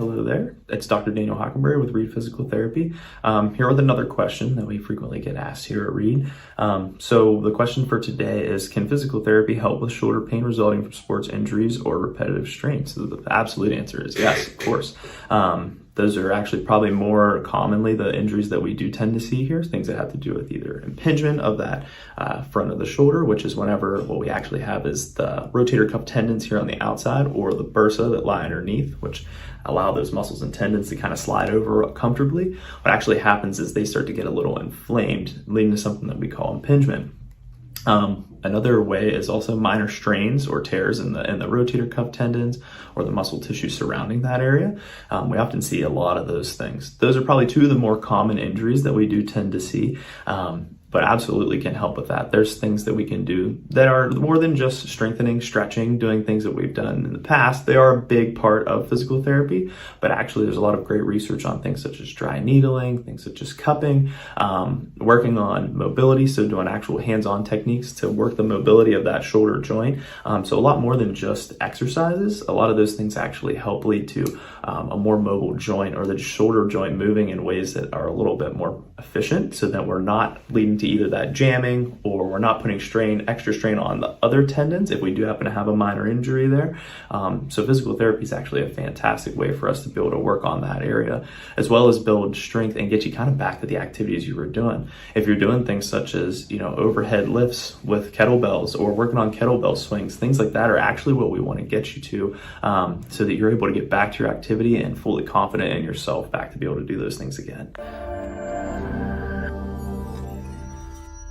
Hello there, it's Dr. Daniel Hockenberry with Ried Physical Therapy. Here with another question that we frequently get asked here at Ried. So the question for today is, can physical therapy help with shoulder pain resulting from sports injuries or repetitive strains? So the absolute answer is yes, of course. Those are actually probably more commonly the injuries that we do tend to see here, things that have to do with either impingement of that front of the shoulder, which is whenever what we actually have is the rotator cuff tendons here on the outside, or the bursa that lie underneath, which allow those muscles and tendons to kind of slide over comfortably. What actually happens is they start to get a little inflamed, leading to something that we call impingement. Another way is also minor strains or tears in the rotator cuff tendons or the muscle tissue surrounding that area. We often see a lot of those things. Those are probably two of the more common injuries that we do tend to see, but absolutely can help with that. There's things that we can do that are more than just strengthening, stretching, doing things that we've done in the past. They are a big part of physical therapy, but actually there's a lot of great research on things such as dry needling, things such as cupping, working on mobility, so doing actual hands-on techniques to work the mobility of that shoulder joint. So a lot more than just exercises. A lot of those things actually help lead to a more mobile joint, or the shoulder joint moving in ways that are a little bit more efficient, so that we're not leading to either that jamming, or we're not putting extra strain on the other tendons if we do happen to have a minor injury there. So physical therapy is actually a fantastic way for us to be able to work on that area, as well as build strength and get you kind of back to the activities you were doing. If you're doing things such as, overhead lifts with kettlebells, or working on kettlebell swings, things like that are actually what we want to get you to, so that you're able to get back to your activity and fully confident in yourself back to be able to do those things again.